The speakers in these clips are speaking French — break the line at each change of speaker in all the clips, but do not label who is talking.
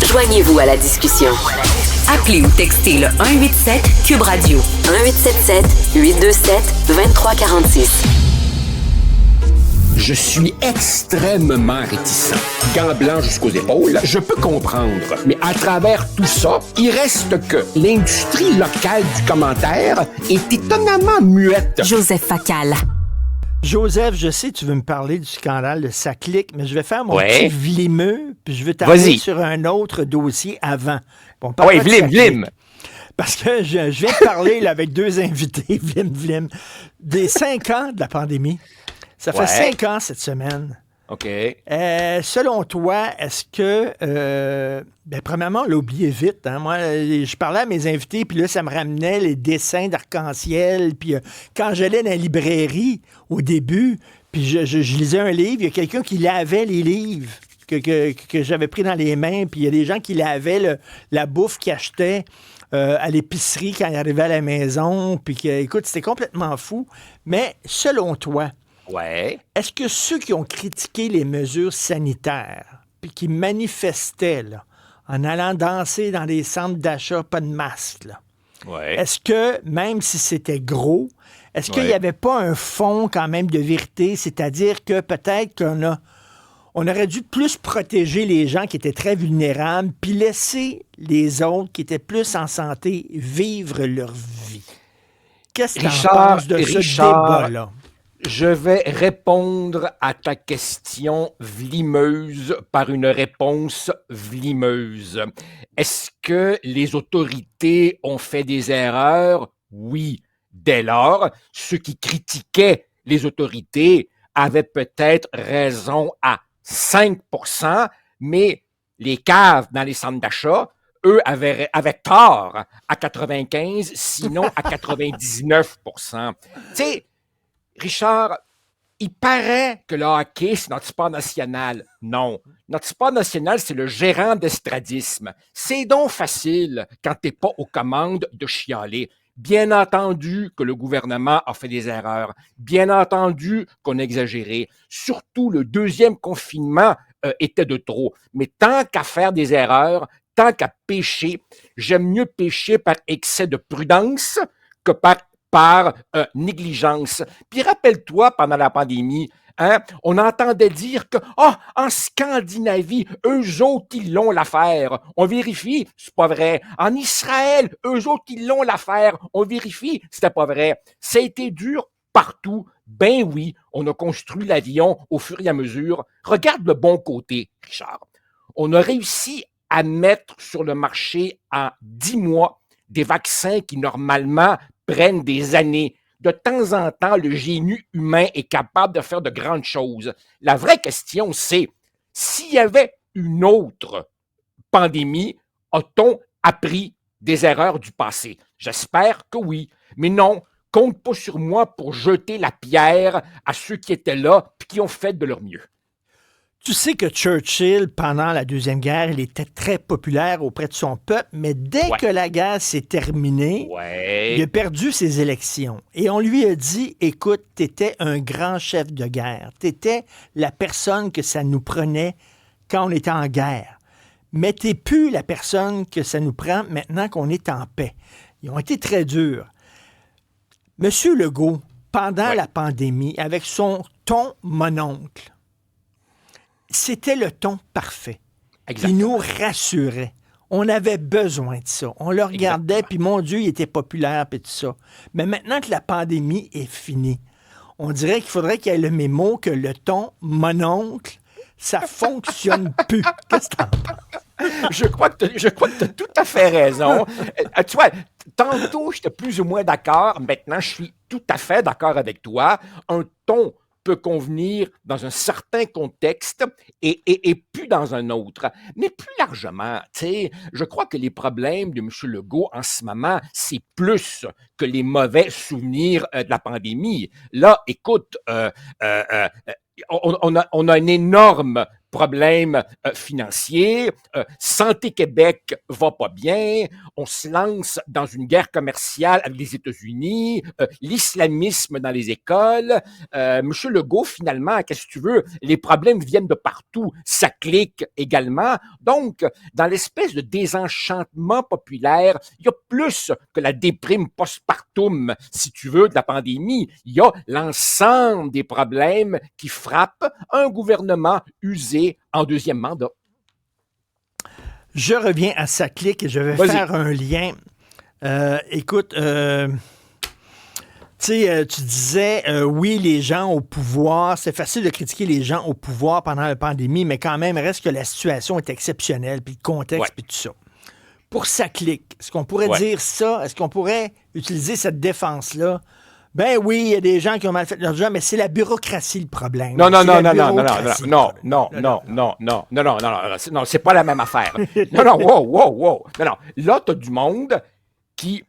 Joignez-vous à la discussion. Appelez ou textez le 187 Cube Radio 1877 827 2346.
Je suis extrêmement réticent. Gants blancs jusqu'aux épaules, je peux comprendre. Mais à travers tout ça, il reste que l'industrie locale du commentaire est étonnamment muette.
Joseph Facal.
Joseph, je sais que tu veux me parler du scandale de Saclic, mais je vais faire mon petit vlimeux, puis je vais t'arriver sur un autre dossier avant. Bon,
Vlim.
Parce que je viens de parler là, avec deux invités, vlim, des 5 ans de la pandémie. Ça fait 5 ans cette semaine.
OK.
Selon toi, est-ce que... premièrement, on l'a oublié vite. Hein? Moi, je parlais à mes invités, puis là, ça me ramenait les dessins d'arc-en-ciel. Puis quand j'allais dans la librairie, au début, puis je lisais un livre, il y a quelqu'un qui lavait les livres que j'avais pris dans les mains, puis il y a des gens qui lavaient la bouffe qu'ils achetaient à l'épicerie quand ils arrivaient à la maison. Puis écoute, c'était complètement fou. Mais selon toi... est-ce que ceux qui ont critiqué les mesures sanitaires puis qui manifestaient là, en allant danser dans des centres d'achat, pas de masque, là, est-ce que, même si c'était gros, est-ce qu'il n'y avait pas un fond quand même de vérité? C'est-à-dire que peut-être on aurait dû plus protéger les gens qui étaient très vulnérables puis laisser les autres qui étaient plus en santé vivre leur vie. Qu'est-ce que tu penses de ce débat-là?
Je vais répondre à ta question vlimeuse par une réponse vlimeuse. Est-ce que les autorités ont fait des erreurs? Oui. Dès lors, ceux qui critiquaient les autorités avaient peut-être raison à 5%, mais les caves dans les centres d'achat, eux, avaient tort à 95%, sinon à 99%. Tu sais, Richard, il paraît que le hockey, c'est notre sport national. Non. Notre sport national, c'est le gérant d'estradisme. C'est donc facile, quand t'es pas aux commandes, de chialer. Bien entendu que le gouvernement a fait des erreurs. Bien entendu qu'on a exagéré. Surtout, le deuxième confinement était de trop. Mais tant qu'à faire des erreurs, tant qu'à pécher, j'aime mieux pécher par excès de prudence que par négligence. Puis rappelle-toi, pendant la pandémie, on entendait dire que en Scandinavie, eux autres, ils l'ont l'affaire. On vérifie, c'est pas vrai. En Israël, eux autres, ils l'ont l'affaire. On vérifie, c'était pas vrai. Ça a été dur partout. Ben oui, on a construit l'avion au fur et à mesure. Regarde le bon côté, Richard. On a réussi à mettre sur le marché en 10 mois des vaccins qui, normalement, prennent des années. De temps en temps, le génie humain est capable de faire de grandes choses. La vraie question, c'est, s'il y avait une autre pandémie, a-t-on appris des erreurs du passé? J'espère que oui. Mais non, compte pas sur moi pour jeter la pierre à ceux qui étaient là et qui ont fait de leur mieux.
Tu sais que Churchill, pendant la Deuxième Guerre, il était très populaire auprès de son peuple, mais dès que la guerre s'est terminée, il a perdu ses élections. Et on lui a dit, écoute, t'étais un grand chef de guerre. T'étais la personne que ça nous prenait quand on était en guerre. Mais t'es plus la personne que ça nous prend maintenant qu'on est en paix. Ils ont été très durs. Monsieur Legault, pendant la pandémie, avec son ton mononcle, c'était le ton parfait.
Exactement.
Il nous rassurait. On avait besoin de ça. On le regardait, puis mon Dieu, il était populaire, puis tout ça. Mais maintenant que la pandémie est finie, on dirait qu'il faudrait qu'il y ait le mémo que le ton mononcle, ça fonctionne plus. Qu'est-ce que t'en penses?
Je crois que tu as tout à fait raison. Tu vois, tantôt, j'étais plus ou moins d'accord. Maintenant, je suis tout à fait d'accord avec toi. Un ton peut convenir dans un certain contexte et plus dans un autre. Mais plus largement, tu sais, je crois que les problèmes de M. Legault en ce moment, c'est plus que les mauvais souvenirs de la pandémie. Là, écoute, on a un énorme problèmes financiers, Santé Québec va pas bien, on se lance dans une guerre commerciale avec les États-Unis, l'islamisme dans les écoles. Monsieur Legault, finalement, qu'est-ce que tu veux? Les problèmes viennent de partout, ça clique également. Donc, dans l'espèce de désenchantement populaire, il y a plus que la déprime postpartum, si tu veux, de la pandémie. Il y a l'ensemble des problèmes qui frappent un gouvernement usé en deuxième mandat.
Je reviens à ça clique et je vais faire un lien. Écoute, tu disais, oui, les gens au pouvoir, c'est facile de critiquer les gens au pouvoir pendant la pandémie, mais quand même, reste que la situation est exceptionnelle, puis le contexte, puis tout ça. Pour ça clique, est-ce qu'on pourrait dire ça? Est-ce qu'on pourrait utiliser cette défense-là? Ben oui, il y a des gens qui ont mal fait leur job, mais c'est la bureaucratie le problème.
Non, c'est pas la même affaire. Non, wow. Non, là, t'as du monde qui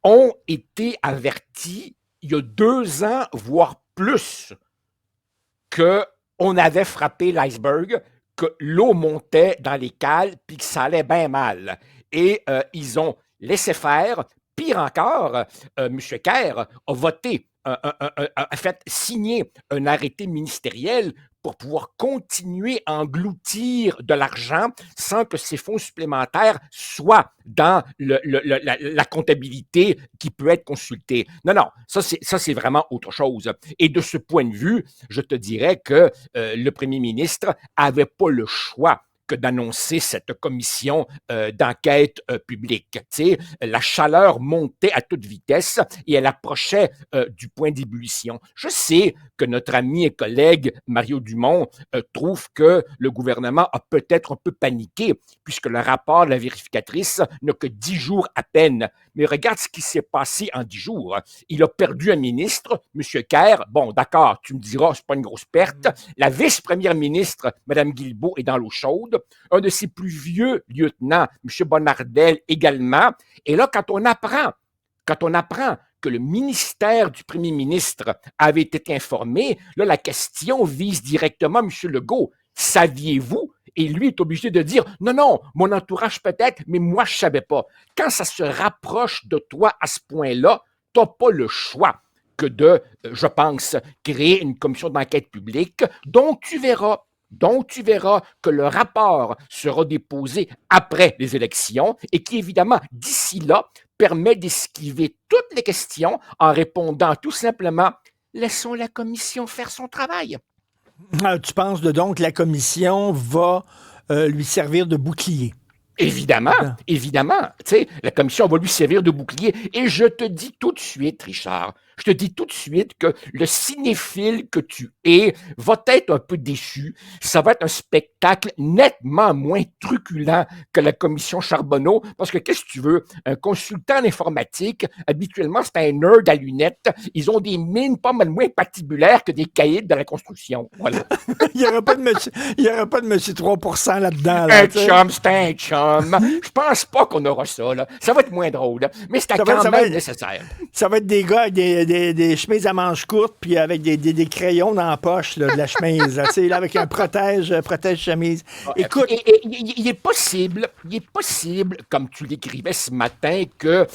ont été avertis il y a 2 ans, voire plus, qu'on avait frappé l'iceberg, que l'eau montait dans les cales, puis que ça allait bien mal. Et ils ont laissé faire. Pire encore, M. Kerr a voté, a fait signer un arrêté ministériel pour pouvoir continuer à engloutir de l'argent sans que ces fonds supplémentaires soient dans la comptabilité qui peut être consultée. Non, ça c'est vraiment autre chose. Et de ce point de vue, je te dirais que le premier ministre n'avait pas le choix que d'annoncer cette commission d'enquête publique. Tu sais, la chaleur montait à toute vitesse et elle approchait du point d'ébullition. Je sais que notre ami et collègue Mario Dumont trouve que le gouvernement a peut-être un peu paniqué puisque le rapport de la vérificatrice n'a que 10 jours à peine. Mais regarde ce qui s'est passé en 10 jours. Il a perdu un ministre, M. Kerr. Bon, d'accord, tu me diras, c'est pas une grosse perte. La vice-première ministre, Mme Guilbeault, est dans l'eau chaude. Un de ses plus vieux lieutenants, M. Bonnardel, également. Et là, quand on apprend que le ministère du premier ministre avait été informé, là, la question vise directement M. Legault. Saviez-vous? Et lui est obligé de dire « Non, mon entourage peut-être, mais moi, je ne savais pas. » Quand ça se rapproche de toi à ce point-là, tu n'as pas le choix que de, je pense, créer une commission d'enquête publique dont tu verras que le rapport sera déposé après les élections et qui, évidemment, d'ici là, permet d'esquiver toutes les questions en répondant tout simplement « Laissons la commission faire son travail ».
Tu penses donc que la commission va lui servir de bouclier?
Évidemment. Tu sais, la commission va lui servir de bouclier. Et je te dis tout de suite, Richard, que le cinéphile que tu es va être un peu déçu. Ça va être un spectacle nettement moins truculent que la commission Charbonneau, parce que qu'est-ce que tu veux? Un consultant en informatique, habituellement, c'est un nerd à lunettes. Ils ont des mines pas mal moins patibulaires que des caïds de la construction. Voilà.
Il n'y aura pas de monsieur 3% là-dedans.
C'est un chum. Je pense pas qu'on aura ça, là. Ça va être moins drôle, là. Mais c'est quand même nécessaire.
Ça va être des gars avec des chemises à manches courtes puis avec des crayons dans la poche là, de la chemise. Là, avec un protège chemise. Écoute.
Il est possible, comme tu l'écrivais ce matin, qu'il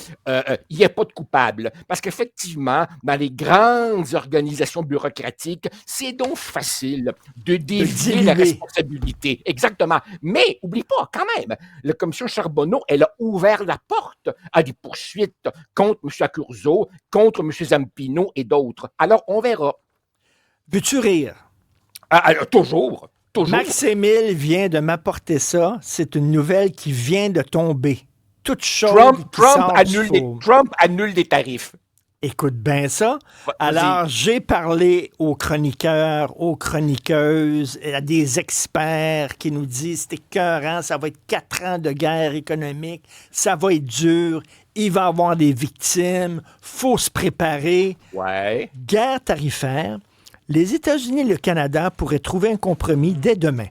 n'y ait pas de coupable. Parce qu'effectivement, dans les grandes organisations bureaucratiques, c'est donc facile de dévier la responsabilité. Exactement. Mais, oublie pas, quand même, la commission Charbonneau, elle a ouvert la porte à des poursuites contre M. Accurso, contre M. Zampino et d'autres. Alors, on verra.
Veux-tu rire?
Toujours.
Max-Émile vient de m'apporter ça. C'est une nouvelle qui vient de tomber. Toute chose
Trump annule des tarifs.
Écoute bien ça. Alors, j'ai parlé aux chroniqueurs, aux chroniqueuses, à des experts qui nous disent c'est écœurant, ça va être 4 ans de guerre économique, ça va être dur, il va y avoir des victimes, faut se préparer.
Ouais.
Guerre tarifaire, les États-Unis et le Canada pourraient trouver un compromis dès demain.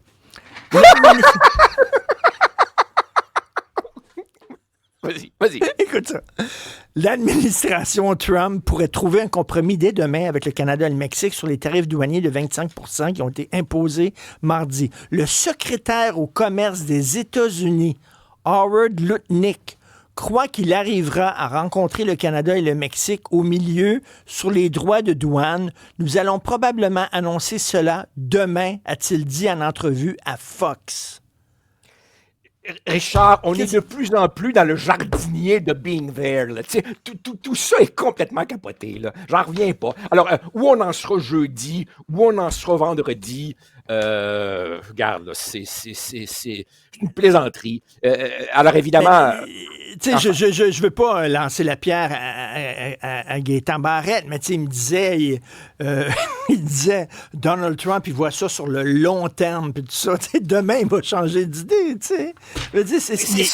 Vas-y.
Écoute ça. L'administration Trump pourrait trouver un compromis dès demain avec le Canada et le Mexique sur les tarifs douaniers de 25 % qui ont été imposés mardi. Le secrétaire au commerce des États-Unis, Howard Lutnick, croit qu'il arrivera à rencontrer le Canada et le Mexique au milieu sur les droits de douane. Nous allons probablement annoncer cela demain, a-t-il dit en entrevue à Fox.
Richard, on est de plus en plus dans le jardinier de Being There. Là. Tout ça est complètement capoté. Là. J'en reviens pas. Alors, où on en sera jeudi, où on en sera vendredi, regarde, là, c'est une plaisanterie. Alors, évidemment...
Je veux pas lancer la pierre à Gaétan Barrette, mais il me disait, il disait, Donald Trump, il voit ça sur le long terme, puis tout ça. Demain, il va changer d'idée. Je veux dire,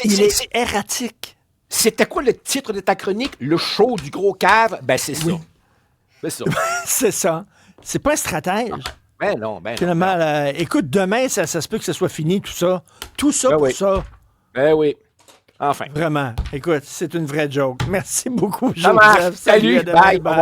il est erratique.
C'était quoi le titre de ta chronique? Le show du gros cave? Ben, c'est ça.
Oui.
C'est ça.
C'est ça. C'est pas un stratège.
Ben non.
Finalement, écoute, demain, ça se peut que ce soit fini, tout ça. Tout ça pour ça.
Ben oui. Enfin.
Vraiment. Écoute, c'est une vraie joke. Merci beaucoup,
Joseph. Salut, bye. Au revoir.